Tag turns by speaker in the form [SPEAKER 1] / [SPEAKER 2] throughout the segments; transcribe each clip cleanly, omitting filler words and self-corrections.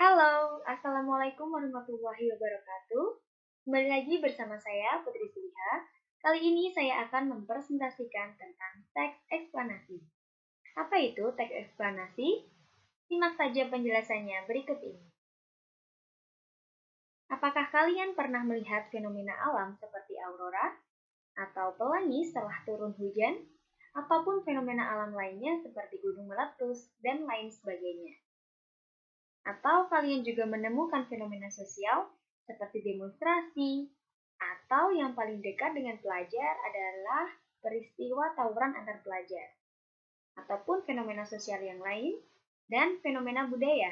[SPEAKER 1] Halo, Assalamualaikum warahmatullahi wabarakatuh. Kembali lagi bersama saya, Putri Suliha. Kali ini saya akan mempresentasikan tentang teks eksplanasi. Apa itu teks eksplanasi? Simak saja penjelasannya berikut ini. Apakah kalian pernah melihat fenomena alam seperti aurora, atau pelangi setelah turun hujan, ataupun fenomena alam lainnya seperti gunung meletus, dan lain sebagainya? Atau kalian juga menemukan fenomena sosial seperti demonstrasi, atau yang paling dekat dengan pelajar adalah peristiwa tawuran antar pelajar, ataupun fenomena sosial yang lain, dan fenomena budaya.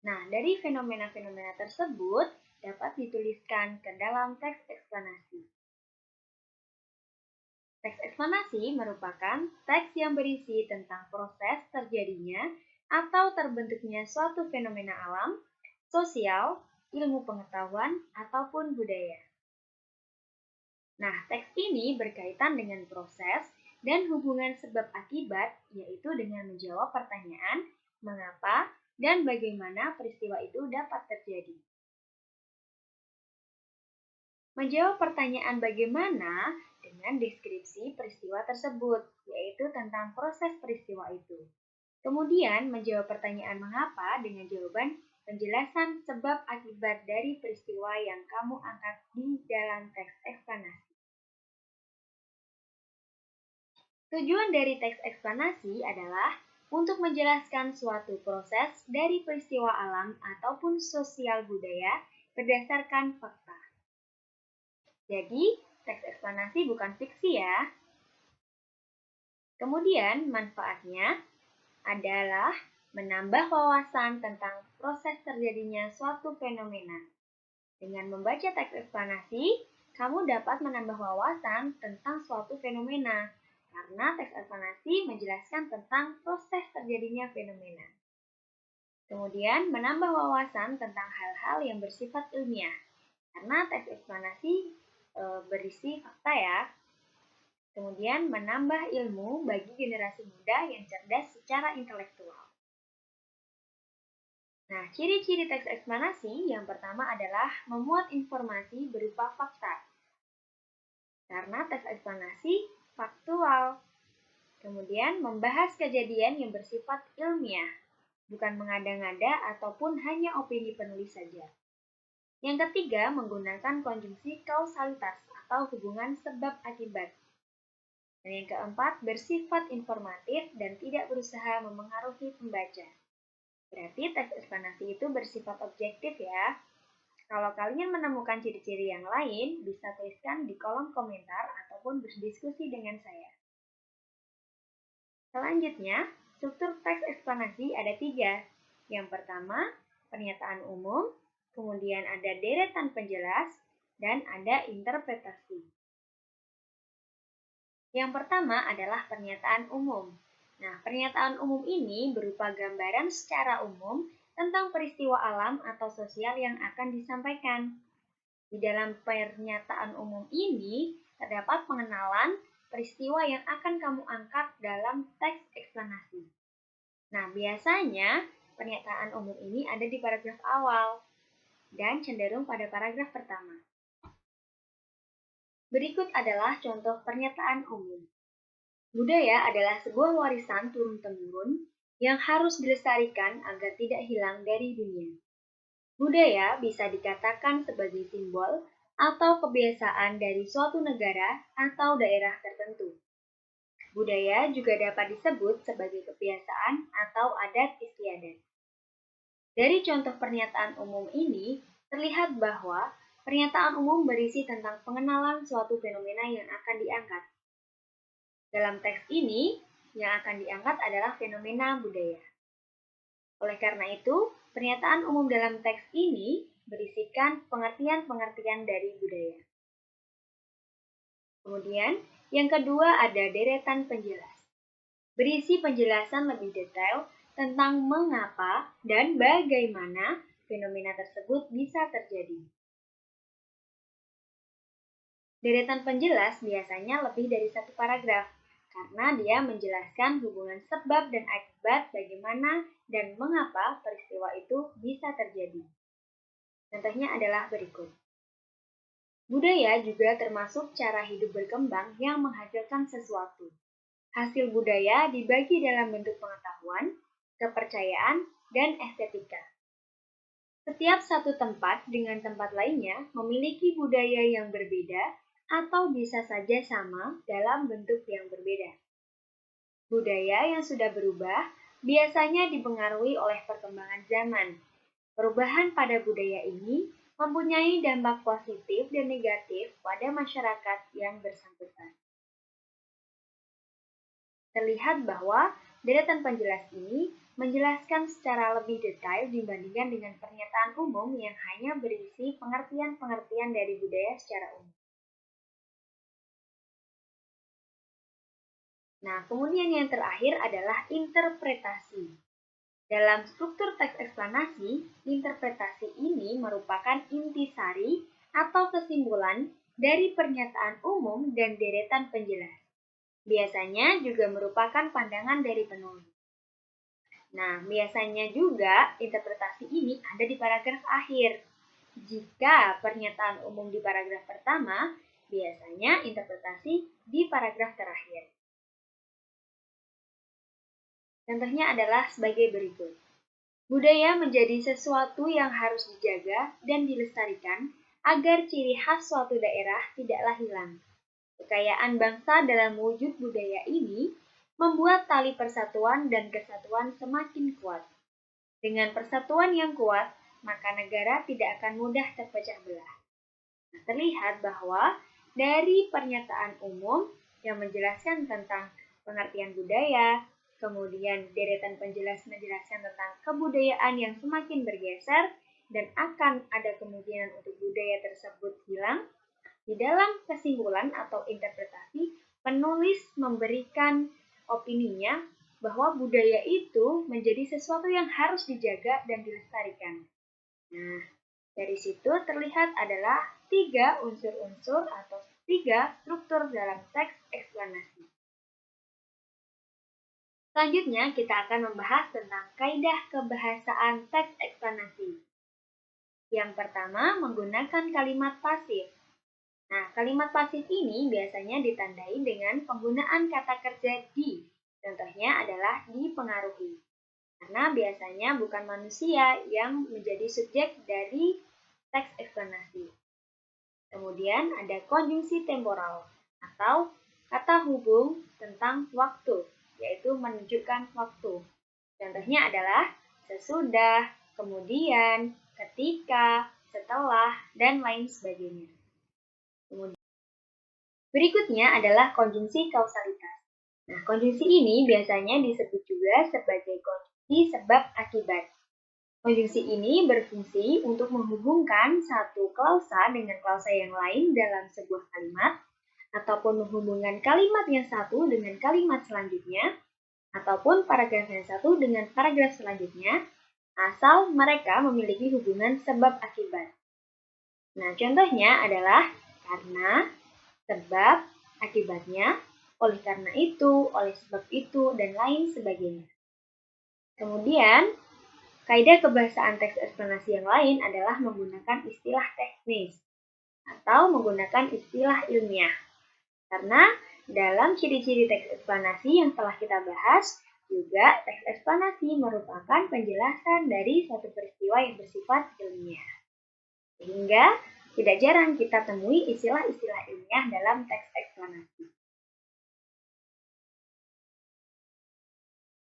[SPEAKER 1] Nah, dari fenomena-fenomena tersebut dapat dituliskan ke dalam teks eksplanasi. Teks eksplanasi merupakan teks yang berisi tentang proses terjadinya atau terbentuknya suatu fenomena alam, sosial, ilmu pengetahuan, ataupun budaya. Nah, teks ini berkaitan dengan proses dan hubungan sebab akibat, yaitu dengan menjawab pertanyaan mengapa dan bagaimana peristiwa itu dapat terjadi. Menjawab pertanyaan bagaimana dengan deskripsi peristiwa tersebut, yaitu tentang proses peristiwa itu. Kemudian menjawab pertanyaan mengapa dengan jawaban penjelasan sebab akibat dari peristiwa yang kamu angkat di dalam teks eksplanasi. Tujuan dari teks eksplanasi adalah untuk menjelaskan suatu proses dari peristiwa alam ataupun sosial budaya berdasarkan fakta. Jadi, teks eksplanasi bukan fiksi ya. Kemudian, manfaatnya adalah menambah wawasan tentang proses terjadinya suatu fenomena. Dengan membaca teks eksplanasi, kamu dapat menambah wawasan tentang suatu fenomena, karena teks eksplanasi menjelaskan tentang proses terjadinya fenomena. Kemudian, menambah wawasan tentang hal-hal yang bersifat ilmiah, karena teks eksplanasi berisi fakta ya. Kemudian, menambah ilmu bagi generasi muda yang cerdas secara intelektual. Nah, ciri-ciri teks eksplanasi yang pertama adalah memuat informasi berupa fakta. Karena teks eksplanasi faktual. Kemudian, membahas kejadian yang bersifat ilmiah, bukan mengada-ngada ataupun hanya opini penulis saja. Yang ketiga, menggunakan konjungsi kausalitas atau hubungan sebab akibat. Dan yang keempat, bersifat informatif dan tidak berusaha memengaruhi pembaca. Berarti teks eksplanasi itu bersifat objektif ya. Kalau kalian menemukan ciri-ciri yang lain, bisa tuliskan di kolom komentar ataupun berdiskusi dengan saya. Selanjutnya, struktur teks eksplanasi ada 3. Yang pertama, pernyataan umum, kemudian ada deretan penjelas, dan ada interpretasi. Yang pertama adalah pernyataan umum. Nah, pernyataan umum ini berupa gambaran secara umum tentang peristiwa alam atau sosial yang akan disampaikan. Di dalam pernyataan umum ini terdapat pengenalan peristiwa yang akan kamu angkat dalam teks eksplanasi. Nah, biasanya pernyataan umum ini ada di paragraf awal dan cenderung pada paragraf pertama. Berikut adalah contoh pernyataan umum. Budaya adalah sebuah warisan turun-temurun yang harus dilestarikan agar tidak hilang dari dunia. Budaya bisa dikatakan sebagai simbol atau kebiasaan dari suatu negara atau daerah tertentu. Budaya juga dapat disebut sebagai kebiasaan atau adat istiadat. Dari contoh pernyataan umum ini, terlihat bahwa pernyataan umum berisi tentang pengenalan suatu fenomena yang akan diangkat. Dalam teks ini, yang akan diangkat adalah fenomena budaya. Oleh karena itu, pernyataan umum dalam teks ini berisikan pengertian-pengertian dari budaya. Kemudian, yang kedua ada deretan penjelas. Berisi penjelasan lebih detail tentang mengapa dan bagaimana fenomena tersebut bisa terjadi. Deretan penjelas biasanya lebih dari 1 paragraf, karena dia menjelaskan hubungan sebab dan akibat bagaimana dan mengapa peristiwa itu bisa terjadi. Contohnya adalah berikut. Budaya juga termasuk cara hidup berkembang yang menghasilkan sesuatu. Hasil budaya dibagi dalam bentuk pengetahuan, kepercayaan, dan estetika. Setiap satu tempat dengan tempat lainnya memiliki budaya yang berbeda atau bisa saja sama dalam bentuk yang berbeda. Budaya yang sudah berubah biasanya dipengaruhi oleh perkembangan zaman. Perubahan pada budaya ini mempunyai dampak positif dan negatif pada masyarakat yang bersangkutan. Terlihat bahwa deretan penjelas ini menjelaskan secara lebih detail dibandingkan dengan pernyataan umum yang hanya berisi pengertian-pengertian dari budaya secara umum. Nah, kemudian yang terakhir adalah interpretasi. Dalam struktur teks eksplanasi, interpretasi ini merupakan intisari atau kesimpulan dari pernyataan umum dan deretan penjelas. Biasanya juga merupakan pandangan dari penulis. Nah, biasanya juga interpretasi ini ada di paragraf akhir. Jika pernyataan umum di paragraf pertama, biasanya interpretasi di paragraf terakhir. Contohnya adalah sebagai berikut. Budaya menjadi sesuatu yang harus dijaga dan dilestarikan agar ciri khas suatu daerah tidaklah hilang. Kekayaan bangsa dalam wujud budaya ini membuat tali persatuan dan kesatuan semakin kuat. Dengan persatuan yang kuat, maka negara tidak akan mudah terpecah belah. Nah, terlihat bahwa dari pernyataan umum yang menjelaskan tentang pengertian budaya, kemudian deretan penjelas menjelaskan tentang kebudayaan yang semakin bergeser dan akan ada kemungkinan untuk budaya tersebut hilang. Di dalam kesimpulan atau interpretasi, penulis memberikan opininya bahwa budaya itu menjadi sesuatu yang harus dijaga dan dilestarikan. Nah, dari situ terlihat adalah 3 unsur-unsur atau 3 struktur dalam teks eksplanasi. Selanjutnya, kita akan membahas tentang kaidah kebahasaan teks eksplanasi. Yang pertama, menggunakan kalimat pasif. Nah, kalimat pasif ini biasanya ditandai dengan penggunaan kata kerja di. Contohnya adalah dipengaruhi. Karena biasanya bukan manusia yang menjadi subjek dari teks eksplanasi. Kemudian ada konjungsi temporal atau kata hubung tentang waktu, yaitu menunjukkan waktu. Contohnya adalah sesudah, kemudian, ketika, setelah, dan lain sebagainya. Berikutnya adalah konjungsi kausalitas. Nah, konjungsi ini biasanya disebut juga sebagai konjungsi sebab akibat. Konjungsi ini berfungsi untuk menghubungkan satu klausa dengan klausa yang lain dalam sebuah kalimat, ataupun menghubungkan kalimat yang satu dengan kalimat selanjutnya, ataupun paragraf yang satu dengan paragraf selanjutnya, asal mereka memiliki hubungan sebab akibat. Nah, contohnya adalah karena, sebab, akibatnya, oleh karena itu, oleh sebab itu, dan lain sebagainya. Kemudian, kaidah kebahasaan teks eksplanasi yang lain adalah menggunakan istilah teknis atau menggunakan istilah ilmiah. Karena dalam ciri-ciri teks eksplanasi yang telah kita bahas, juga teks eksplanasi merupakan penjelasan dari suatu peristiwa yang bersifat ilmiah. Sehingga tidak jarang kita temui istilah-istilah ilmiah dalam teks eksplanasi.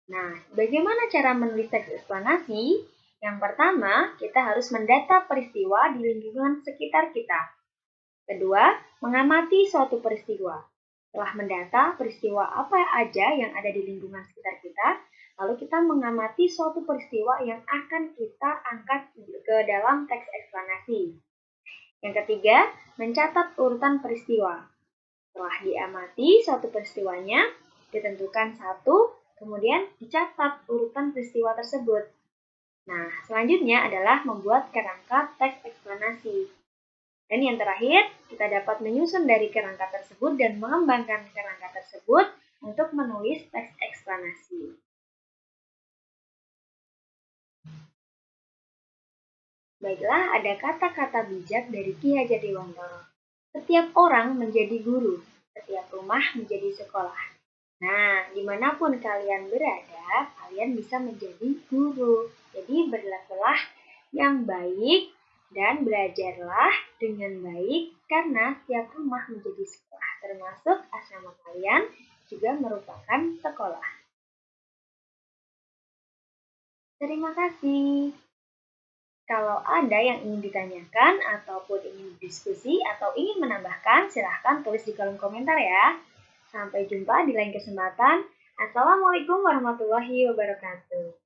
[SPEAKER 1] Nah, bagaimana cara menulis teks eksplanasi? Yang pertama, kita harus mendata peristiwa di lingkungan sekitar kita. Kedua, mengamati suatu peristiwa. Setelah mendata peristiwa apa aja yang ada di lingkungan sekitar kita, lalu kita mengamati suatu peristiwa yang akan kita angkat ke dalam teks eksplanasi. Yang ketiga, mencatat urutan peristiwa. Setelah diamati suatu peristiwanya, ditentukan satu, kemudian dicatat urutan peristiwa tersebut. Nah, selanjutnya adalah membuat kerangka teks eksplanasi. Dan yang terakhir, kita dapat menyusun dari kerangka tersebut dan mengembangkan kerangka tersebut untuk menulis teks eksplanasi. Baiklah, ada kata-kata bijak dari Ki Hajar Dewantara. Setiap orang menjadi guru, setiap rumah menjadi sekolah. Nah, dimanapun kalian berada, kalian bisa menjadi guru. Jadi berlakulah yang baik dan belajarlah dengan baik karena setiap rumah menjadi sekolah, termasuk asrama kalian juga merupakan sekolah. Terima kasih. Kalau ada yang ingin ditanyakan ataupun ingin berdiskusi atau ingin menambahkan, silahkan tulis di kolom komentar ya. Sampai jumpa di lain kesempatan. Assalamualaikum warahmatullahi wabarakatuh.